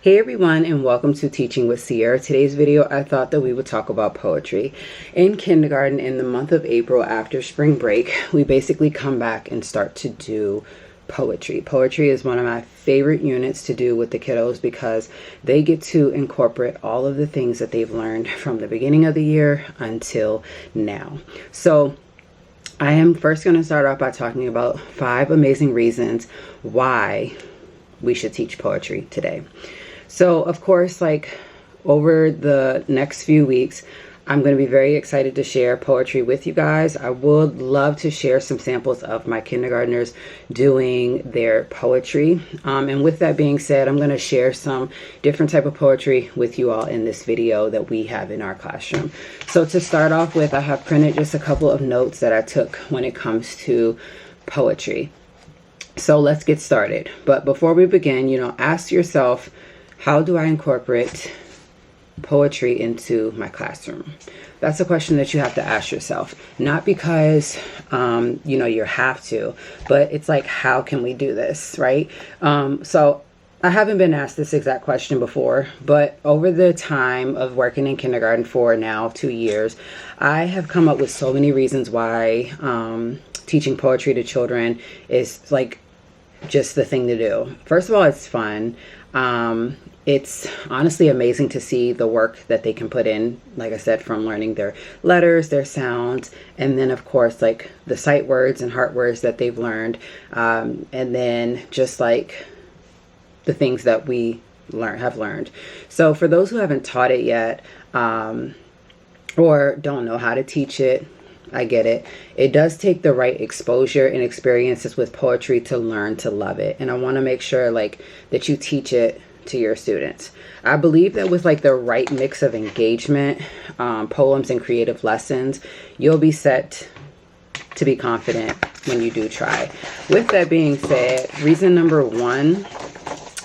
Hey everyone, and welcome to Teaching with Sierra. Today's video, I thought that we would talk about poetry. In kindergarten, in the month of April after spring break, we basically come back and start to do poetry. Poetry is one of my favorite units to do with the kiddos because they get to incorporate all of the things that they've learned from the beginning of the year until now. So I am first going to start off by talking about 5 amazing reasons why we should teach poetry today. So of course, like over the next few weeks, I'm going to be very excited to share poetry with you guys. I would love to share some samples of my kindergartners doing their poetry. And with that being said, I'm going to share some different type of poetry with you all in this video that we have in our classroom. So to start off with, I have printed just a couple of notes that I took when it comes to poetry. So let's get started. But before we begin, ask yourself, how do I incorporate poetry into my classroom? That's a question that you have to ask yourself. Not because, you have to, but it's like, how can we do this, right? So I haven't been asked this exact question before, but over the time of working in kindergarten for now 2 years, I have come up with so many reasons why teaching poetry to children is like just the thing to do. First of all, it's fun. It's honestly amazing to see the work that they can put in, like I said, from learning their letters, their sounds, and then of course like the sight words and heart words that they've learned, and then just like the things that we have learned. So for those who haven't taught it yet, or don't know how to teach it, I get it. It does take the right exposure and experiences with poetry to learn to love it. And I want to make sure that you teach it to your students. I believe that with the right mix of engagement, poems and creative lessons, you'll be set to be confident when you do try. With that being said, reason number 1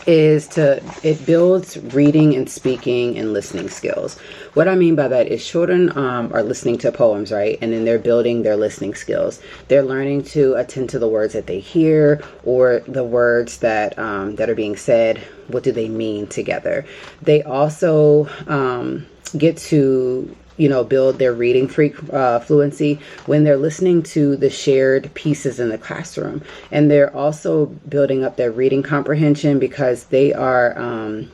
is it builds reading and speaking and listening skills. What I mean by that is children are listening to poems, right? And then they're building their listening skills. They're learning to attend to the words that they hear, or the words that are being said. What do they mean together? They also get to build their reading fluency when they're listening to the shared pieces in the classroom. And they're also building up their reading comprehension because they are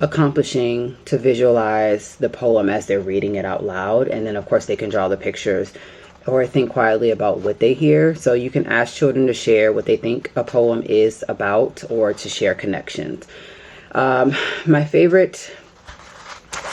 accomplishing to visualize the poem as they're reading it out loud. And then of course they can draw the pictures or think quietly about what they hear. So you can ask children to share what they think a poem is about or to share connections. My favorite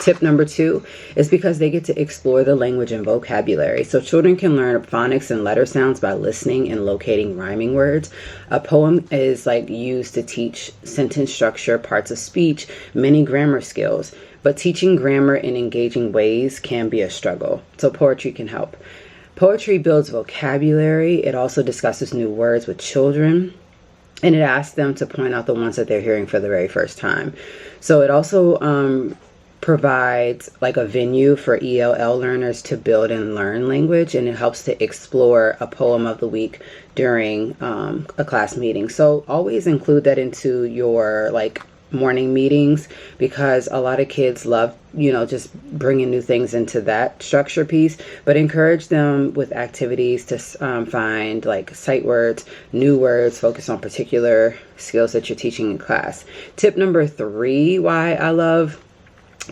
tip number 2 is because they get to explore the language and vocabulary. So children can learn phonics and letter sounds by listening and locating rhyming words. A poem is used to teach sentence structure, parts of speech, many grammar skills. But teaching grammar in engaging ways can be a struggle. So poetry can help. Poetry builds vocabulary. It also discusses new words with children. And it asks them to point out the ones that they're hearing for the very first time. So it also provides a venue for ELL learners to build and learn language, and it helps to explore a poem of the week during a class meeting. So always include that into your morning meetings, because a lot of kids love just bringing new things into that structure piece. But encourage them with activities to find sight words, new words, focus on particular skills that you're teaching in class. Tip number 3, why I love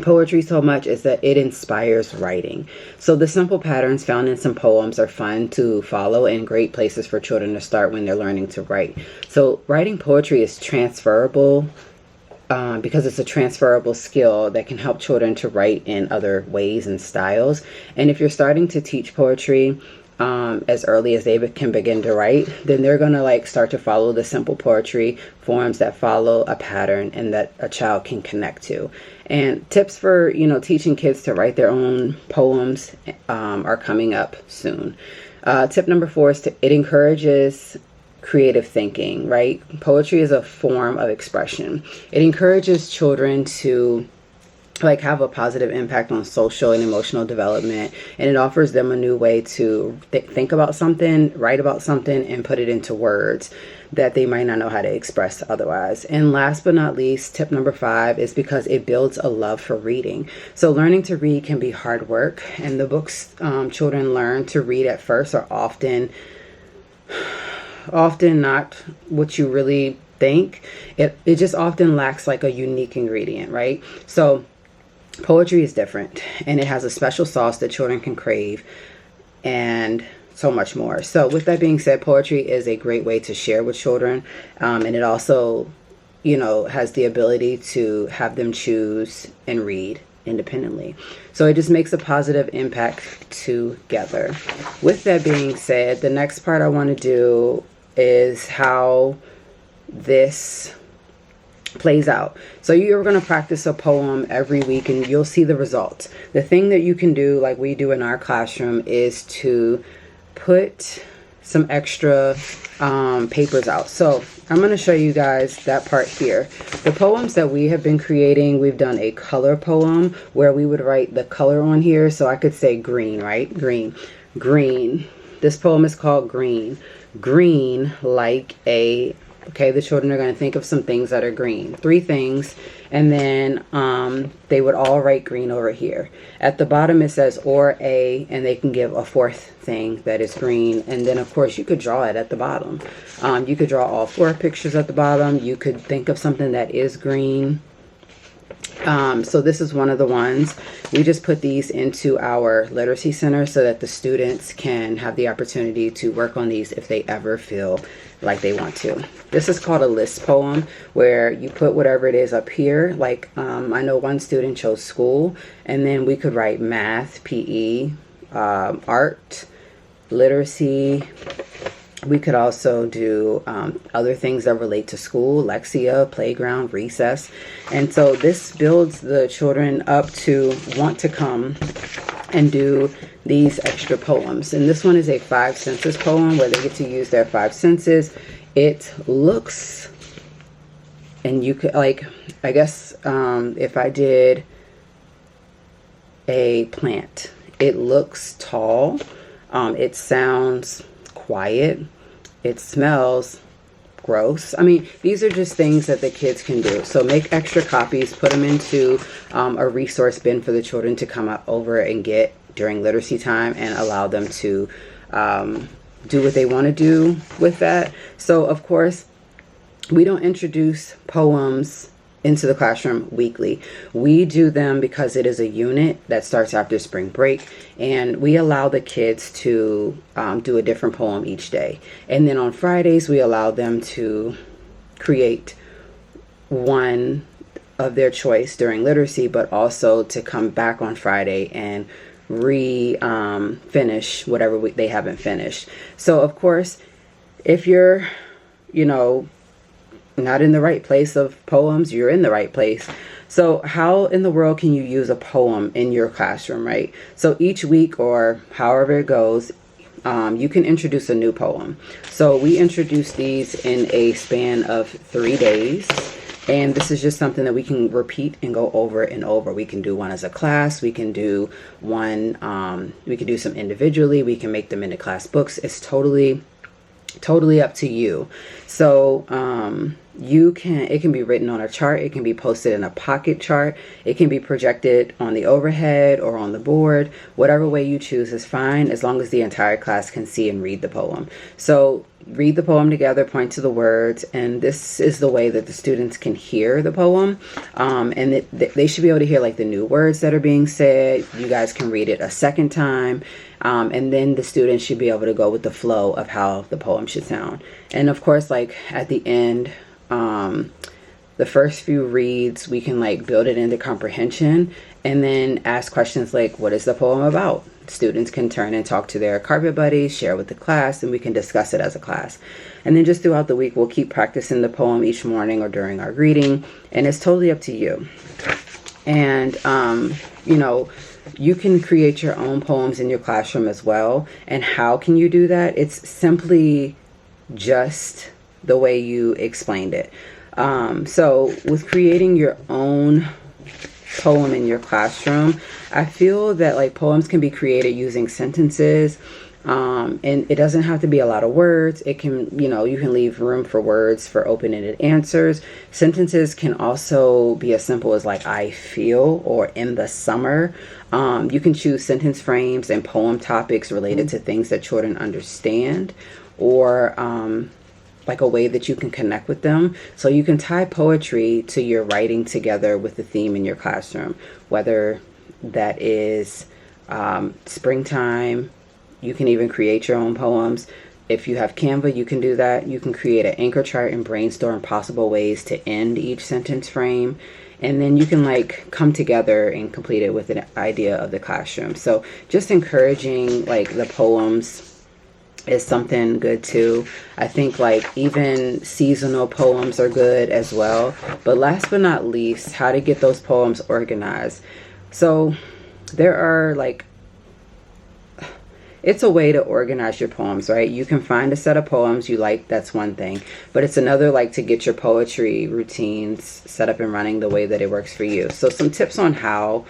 poetry so much, is that it inspires writing. So the simple patterns found in some poems are fun to follow and great places for children to start when they're learning to write. So writing poetry is transferable because it's a transferable skill that can help children to write in other ways and styles. And if you're starting to teach poetry as early as they can begin to write, then they're going to start to follow the simple poetry forms that follow a pattern and that a child can connect to. And tips for teaching kids to write their own poems are coming up soon. Tip number 4 is it encourages creative thinking, right? Poetry is a form of expression. It encourages children to like have a positive impact on social and emotional development, and it offers them a new way to think about something, write about something, and put it into words that they might not know how to express otherwise. And last but not least, tip number 5 is because it builds a love for reading. So learning to read can be hard work, and the books children learn to read at first are often not what you really think. It just often lacks like a unique ingredient, right? So poetry is different, and it has a special sauce that children can crave, and so much more. So with that being said, poetry is a great way to share with children, and it also, has the ability to have them choose and read independently. So it just makes a positive impact together. With that being said, the next part I want to do is how this plays out. So you're going to practice a poem every week, and you'll see the results. The thing that you can do, like we do in our classroom, is to put some extra papers out. So I'm going to show you guys that part here. The poems that we have been creating, we've done a color poem where we would write the color on here. So I could say green, right? Green. This poem is called Green. Green like a... Okay, the children are going to think of some things that are green. 3 things. And then they would all write green over here. At the bottom it says or a, and they can give a 4th thing that is green. And then of course you could draw it at the bottom. You could draw all 4 pictures at the bottom. You could think of something that is green. So this is one of the ones. We just put these into our literacy center so that the students can have the opportunity to work on these if they ever feel like they want to. This is called a list poem, where you put whatever it is up here. Like I know one student chose school, and then we could write math, PE, art, literacy. We could also do other things that relate to school, Lexia, playground, recess. And so this builds the children up to want to come and do these extra poems. And this one is a 5 senses poem where they get to use their 5 senses. It looks, and you could, like, I guess if I did a plant, it looks tall, it sounds quiet, it smells gross. I mean, these are just things that the kids can do. So make extra copies, put them into a resource bin for the children to come over and get during literacy time, and allow them to do what they want to do with that. So of course, we don't introduce poems into the classroom weekly. We do them because it is a unit that starts after spring break, and we allow the kids to do a different poem each day. And then on Fridays, we allow them to create one of their choice during literacy, but also to come back on Friday and finish whatever they haven't finished. So of course, if you're, not in the right place of poems, you're in the right place. So how in the world can you use a poem in your classroom, right? So each week, or however it goes, you can introduce a new poem. So we introduce these in a span of 3 days. And this is just something that we can repeat and go over and over. We can do one as a class. We can do one, we can do some individually. We can make them into class books. It's totally up to you. So it can be written on a chart. It can be posted in a pocket chart. It can be projected on the overhead or on the board. Whatever way you choose is fine, as long as the entire class can see and read the poem. So read the poem together, point to the words, and this is the way that the students can hear the poem. And they should be able to hear like the new words that are being said. You guys can read it a second time. And then the students should be able to go with the flow of how the poem should sound. And of course, like at the end, the first few reads, we can like build it into comprehension, and then ask questions like, what is the poem about? Students can turn and talk to their carpet buddies, share with the class, and we can discuss it as a class. And then just throughout the week, we'll keep practicing the poem each morning or during our reading, and it's totally up to you. And, you can create your own poems in your classroom as well. And how can you do that? It's simply just the way you explained it. So with creating your own poem in your classroom, I feel that like poems can be created using sentences. And it doesn't have to be a lot of words. It can, you know, you can leave room for words for open-ended answers. Sentences can also be as simple as like I feel or in the summer. You can choose sentence frames and poem topics related to things that children understand, or like a way that you can connect with them. So you can tie poetry to your writing together with the theme in your classroom, whether that is springtime. You can even create your own poems. If you have Canva, you can do that. You can create an anchor chart and brainstorm possible ways to end each sentence frame. And then you can like come together and complete it with an idea of the classroom. So just encouraging like the poems is something good too. I think like even seasonal poems are good as well. But last but not least, how to get those poems organized. So there are like, it's a way to organize your poems, right? You can find a set of poems you like, that's one thing. But it's another like to get your poetry routines set up and running the way that it works for you. So some tips on how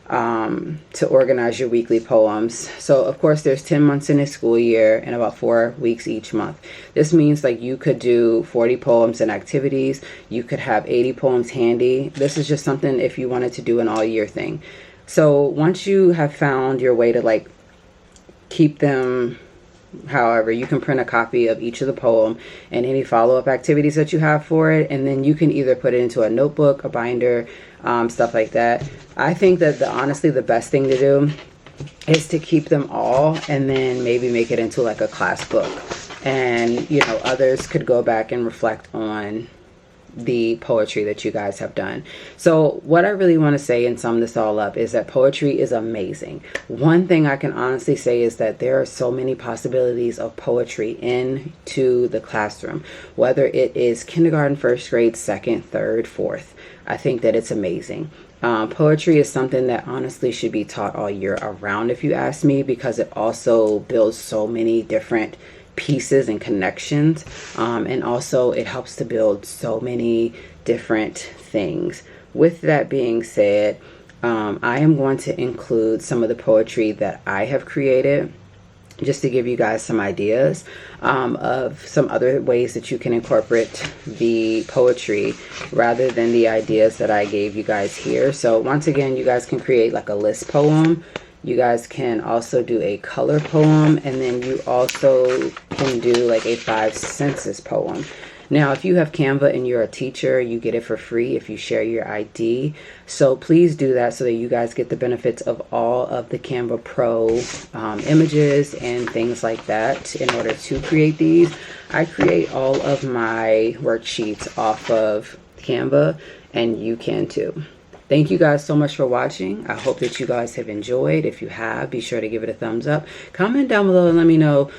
to organize your weekly poems. So of course there's 10 months in a school year and about 4 weeks each month. This means like you could do 40 poems and activities. You could have 80 poems handy. This is just something if you wanted to do an all year thing. So once you have found your way to like keep them, however, you can print a copy of each of the poem and any follow-up activities that you have for it, and then you can either put it into a notebook, a binder, stuff like that. I think that honestly the best thing to do is to keep them all and then maybe make it into like a class book, and you know, others could go back and reflect on the poetry that you guys have done. So what I really want to say and sum this all up is that poetry is amazing. One thing I can honestly say is that there are so many possibilities of poetry into the classroom, whether it is kindergarten, first grade, second, third, fourth. I think that it's amazing. Poetry is something that honestly should be taught all year around, if you ask me, because it also builds so many different pieces and connections, and also it helps to build so many different things. With that being said, I am going to include some of the poetry that I have created just to give you guys some ideas of some other ways that you can incorporate the poetry rather than the ideas that I gave you guys here. So once again, you guys can create like a list poem. You guys can also do a color poem, and then you also can do like a 5 senses poem. Now, if you have Canva and you're a teacher, you get it for free if you share your ID. So please do that so that you guys get the benefits of all of the Canva Pro images and things like that in order to create these. I create all of my worksheets off of Canva, and you can too. Thank you guys so much for watching. I hope that you guys have enjoyed. If you have, be sure to give it a thumbs up. Comment down below and let me know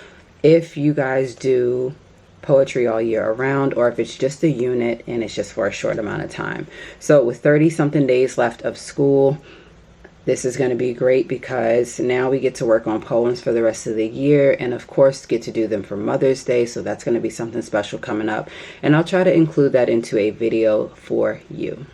if you guys do poetry all year around, or if it's just a unit and it's just for a short amount of time. So with 30 something days left of school, this is going to be great because now we get to work on poems for the rest of the year, and of course get to do them for Mother's Day. So that's going to be something special coming up, and I'll try to include that into a video for you.